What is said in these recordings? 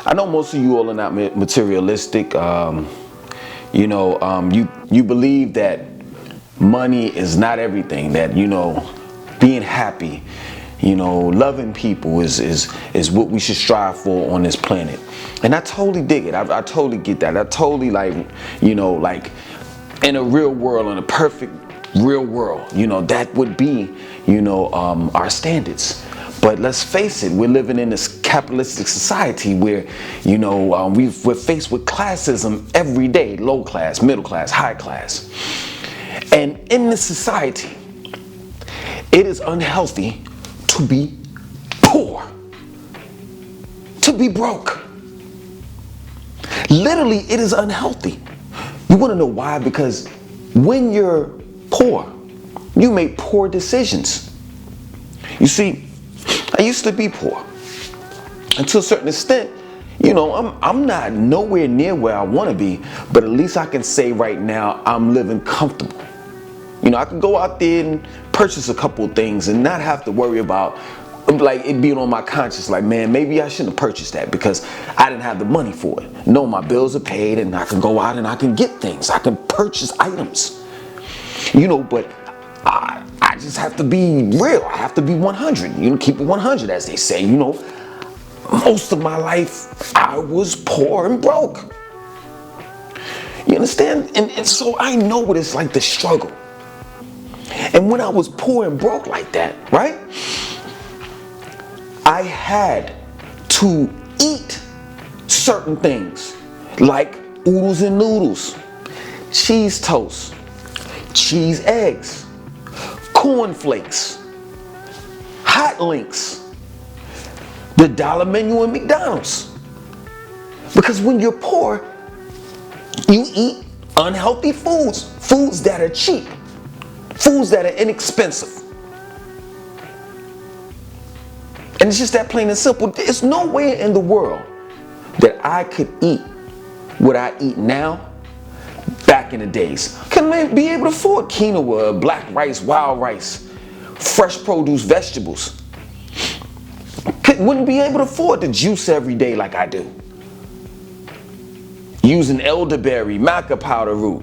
I know most of you all are not materialistic. You believe that money is not everything. That being happy, loving people is what we should strive for on this planet. And I totally dig it. I totally get that. I totally like in a real world, in a perfect real world, that would be, our standards. But let's face it, we're living in this capitalistic society where, we're faced with classism every day, low class, middle class, high class. And in this society, it is unhealthy to be poor, to be broke. Literally, it is unhealthy. You want to know why? Because when you're poor, you make poor decisions. You see, I used to be poor. And to a certain extent, I'm not nowhere near where I want to be, but at least I can say right now I'm living comfortable. I can go out there and purchase a couple of things and not have to worry about like it being on my conscience, like, man, maybe I shouldn't have purchased that because I didn't have the money for it. No, my bills are paid and I can go out and I can get things. I can purchase items. But I just have to be real. I have to be 100. Keep it 100, as they say. Most of my life I was poor and broke. You understand? And so I know what it's like to struggle. And when I was poor and broke like that, right? I had to eat certain things like oodles and noodles, cheese toast, cheese eggs, cornflakes, hot links, the dollar menu at McDonald's. Because when you're poor, you eat unhealthy foods that are cheap, foods that are inexpensive. And it's just that plain and simple. There's no way in the world that I could eat what I eat now back in the days. Couldn't be able to afford quinoa, black rice, wild rice, fresh produce, vegetables. Wouldn't be able to afford the juice every day like I do. Using elderberry, maca powder root,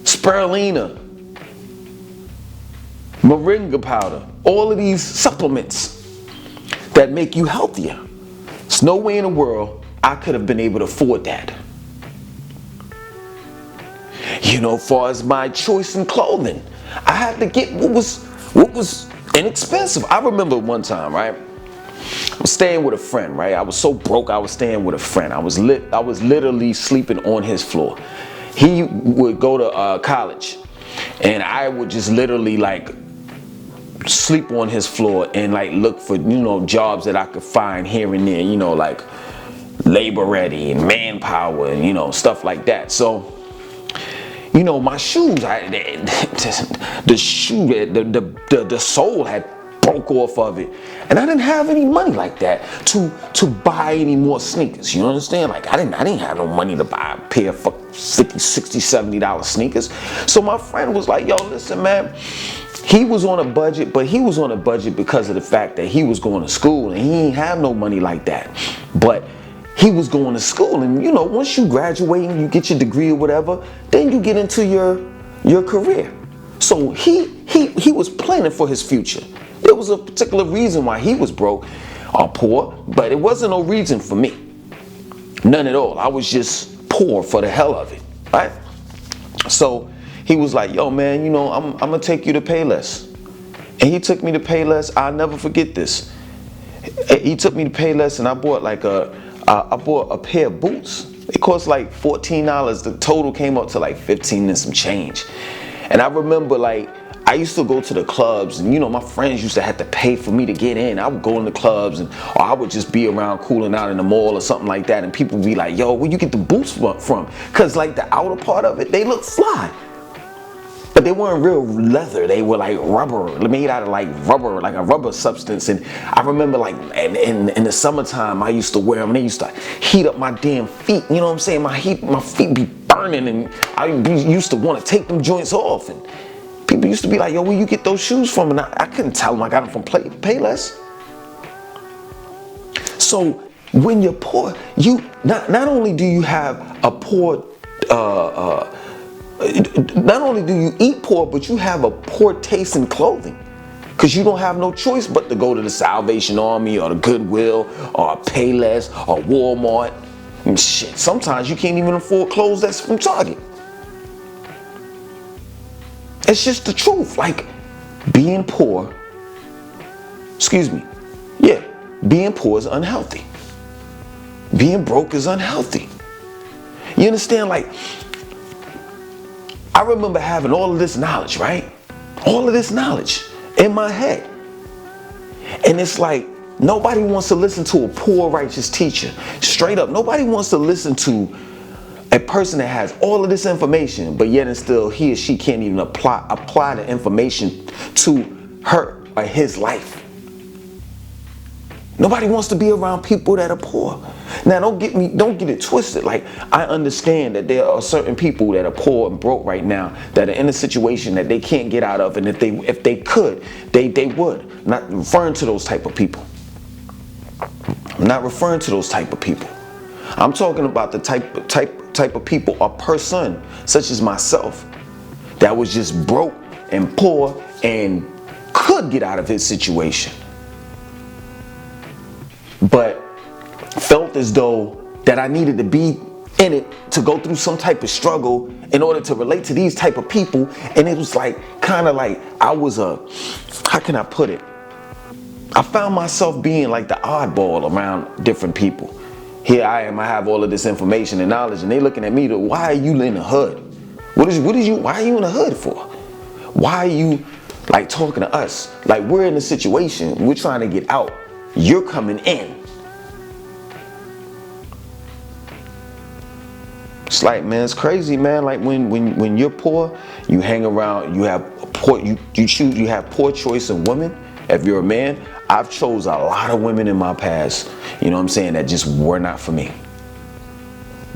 spirulina, moringa powder, all of these supplements that make you healthier. There's no way in the world I could have been able to afford that. As far as my choice in clothing, I had to get what was inexpensive. I remember one time, right? I was staying with a friend, right? I was so broke, I was staying with a friend. I was literally sleeping on his floor. He would go to college, and I would just literally sleep on his floor and look for jobs that I could find here and there, like labor ready and manpower and stuff like that. So my shoes, the sole had broke off of it, and I didn't have any money like that to buy any more sneakers. You understand? I didn't have no money to buy a pair of $50, $60, $70 sneakers. So my friend was like, yo, listen, man. He was on a budget, but he was on a budget because of the fact that he was going to school and he didn't have no money like that. But he was going to school, and once you graduate and you get your degree or whatever, then you get into your career. So he was planning for his future. There was a particular reason why he was broke or poor, but it wasn't no reason for me. None at all. I was just poor for the hell of it, right? So he was like, yo, man, I'm going to take you to Payless. And he took me to Payless. I'll never forget this. He took me to Payless, and I bought I bought a pair of boots. It cost $14. The total came up to 15 and some change. And I remember I used to go to the clubs, and my friends used to have to pay for me to get in. I would go in the clubs, or I would just be around cooling out in the mall or something like that, and people would be like, yo, where you get the boots from? Because the outer part of it, they look fly. But they weren't real leather. They were rubber, made out of rubber, a rubber substance. And I remember in the summertime, I used to wear them. And they used to heat up my damn feet. You know what I'm saying? My feet be burning, and I used to want to take them joints off. And people used to be like, yo, where you get those shoes from? And I couldn't tell them I got them from Payless. So when you're poor, you not only do you have a poor, not only do you eat poor, but you have a poor taste in clothing. Because you don't have no choice but to go to the Salvation Army or the Goodwill or Payless or Walmart. And shit, sometimes you can't even afford clothes that's from Target. It's just the truth. Like, being poor, being poor is unhealthy. Being broke is unhealthy. You understand? Like, I remember having all of this knowledge, right? All of this knowledge in my head. And it's like, nobody wants to listen to a poor righteous teacher. Straight up, nobody wants to listen to a person that has all of this information, but yet and still he or she can't even apply the information to her or his life. Nobody wants to be around people that are poor. Now, don't get it twisted. Like, I understand that there are certain people that are poor and broke right now that are in a situation that they can't get out of, and if they could, they would. Not referring to those type of people. I'm not referring to those type of people. I'm talking about the type of people, a person such as myself, that was just broke and poor and could get out of his situation, but felt as though that I needed to be in it to go through some type of struggle in order to relate to these type of people. And it was like, kind of like I was how can I put it? I found myself being like the oddball around different people. Here I am, I have all of this information and knowledge, and they looking at me, why are you in the hood? Why are you in the hood for? Why are you like talking to us? Like, we're in a situation, we're trying to get out. You're coming in. It's like, man, it's crazy, man. Like, when you're poor, you hang around, you have poor choice of women. If you're a man, I've chose a lot of women in my past, you know what I'm saying, that just were not for me.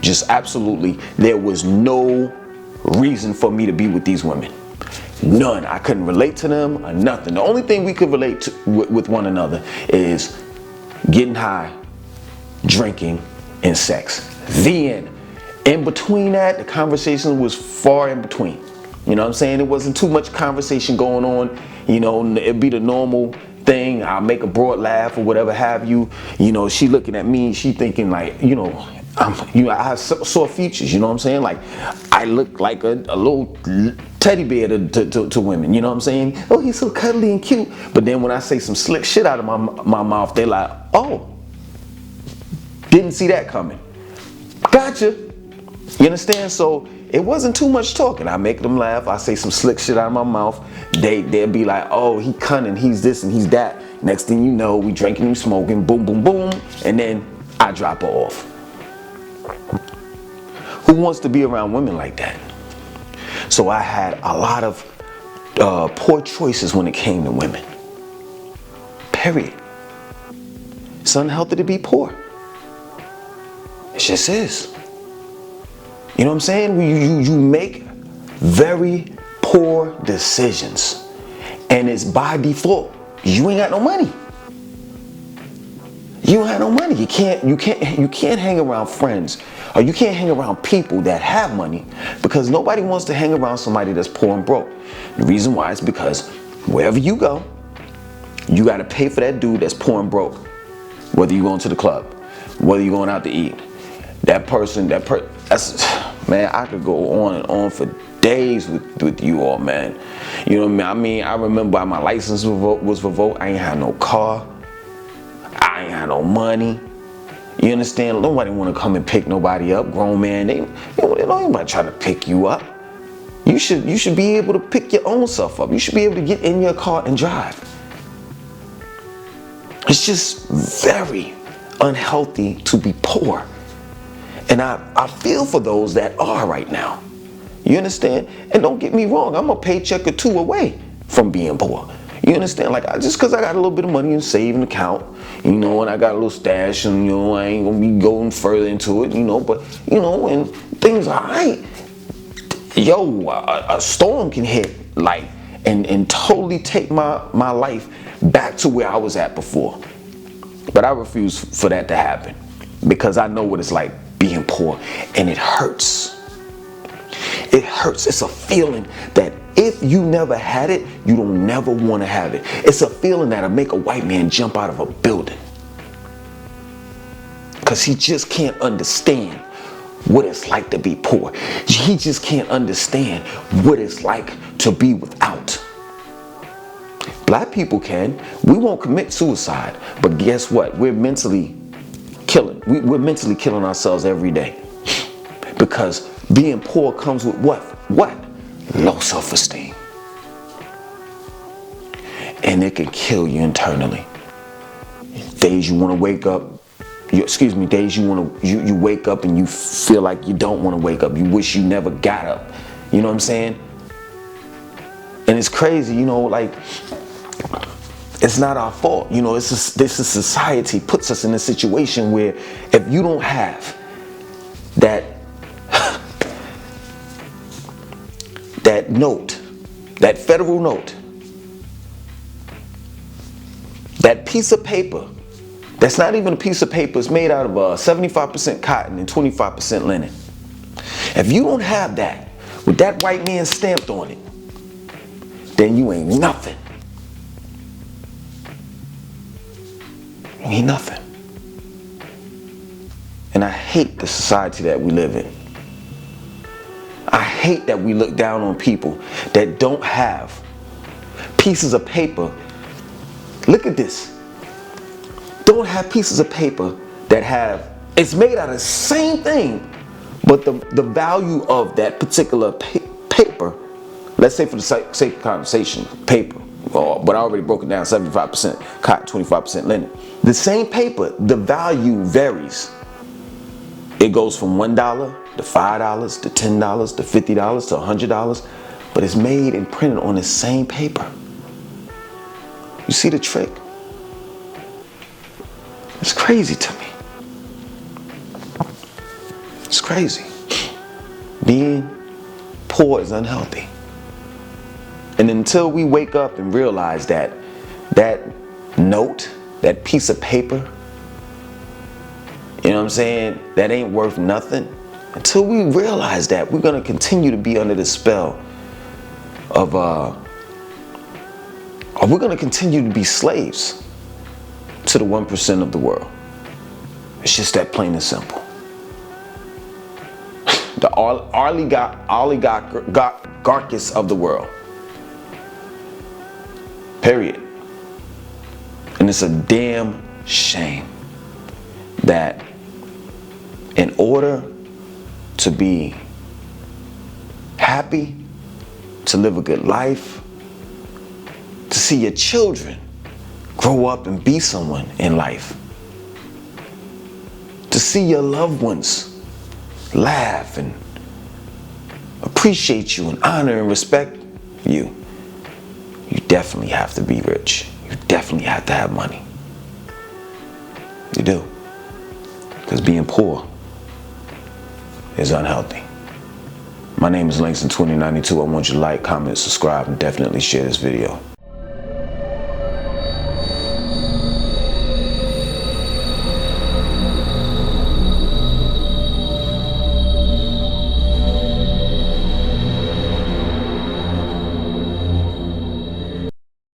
Just absolutely, there was no reason for me to be with these women. None. I couldn't relate to them or nothing. The only thing we could relate to with one another is getting high, drinking, and sex. The end. In between that, the conversation was far in between. You know what I'm saying? It wasn't too much conversation going on. You know, it'd be the normal thing. I'll make a broad laugh or whatever have you. You know, she looking at me, she thinking like, you know, I have sore features, you know what I'm saying? Like, I look like a little teddy bear to women, you know what I'm saying? Oh, he's so cuddly and cute. But then when I say some slick shit out of my mouth, they're like, oh, didn't see that coming. Gotcha. You understand? So it wasn't too much talking. I make them laugh. I say some slick shit out of my mouth. They'll be like, oh, he cunning, he's this and he's that. Next thing you know, we drinking and smoking, boom, boom, boom. And then I drop her off. Who wants to be around women like that? So I had a lot of poor choices when it came to women. Period. It's unhealthy to be poor. It just is. You know what I'm saying? You make very poor decisions, and it's by default. You ain't got no money. You don't have no money. You can't hang around friends, or you can't hang around people that have money, because nobody wants to hang around somebody that's poor and broke. The reason why is because wherever you go, you got to pay for that dude that's poor and broke. Whether you're going to the club, whether you're going out to eat, man, I could go on and on for days with you all, man. You know what I mean? I remember my license was revoked. I ain't had no car. I ain't had no money. You understand? Nobody want to come and pick nobody up. Grown man, they don't even try to pick you up. You should be able to pick your own self up. You should be able to get in your car and drive. It's just very unhealthy to be poor. And I feel for those that are right now. You understand? And don't get me wrong, I'm a paycheck or two away from being poor. You understand? Like, just because I got a little bit of money in saving account, you know, and I got a little stash, and, you know, I ain't going to be going further into it, you know, but, you know, and things are right. Yo, a storm can hit, like, and totally take my life back to where I was at before. But I refuse for that to happen because I know what it's like being poor, and it hurts. It hurts. It's a feeling that if you never had it, you don't never want to have it. It's a feeling that'll make a white man jump out of a building because he just can't understand what it's like to be poor. He just can't understand what it's like to be without. Black people can. We won't commit suicide, but guess what? We're mentally killing. We're mentally killing ourselves every day because being poor comes with what? What? Low self-esteem. And it can kill you internally. Days you want to wake up. Days you wake up and you feel like you don't want to wake up. You wish you never got up. You know what I'm saying? And it's crazy, like, it's not our fault. This is society puts us in a situation where if you don't have that note, that federal note, that piece of paper, that's not even a piece of paper, it's made out of 75% cotton and 25% linen. If you don't have that, with that white man stamped on it, then you ain't nothing. You ain't nothing. And I hate the society that we live in. I hate that we look down on people that don't have pieces of paper. Look at this. Don't have pieces of paper that have, it's made out of the same thing, but the value of that particular paper, let's say for the sake of conversation, paper, but I already broke it down, 75% cotton, 25% linen. The same paper, the value varies. It goes from $1 to $5 to $10 to $50 to $100, but it's made and printed on the same paper. You see the trick? It's crazy to me. It's crazy. Being poor is unhealthy. And until we wake up and realize that note, that piece of paper, you know what I'm saying, that ain't worth nothing, until we realize that, we're going to continue to be under the spell of, or we're going to continue to be slaves to the 1% of the world. It's just that plain and simple. The oligarchs of the world. Period. And it's a damn shame that in order to be happy, to live a good life, to see your children grow up and be someone in life, to see your loved ones laugh and appreciate you and honor and respect you, you definitely have to be rich. You definitely have to have money. You do. Because being poor is unhealthy. My name is Langston2092. I want you to like, comment, subscribe, and definitely share this video.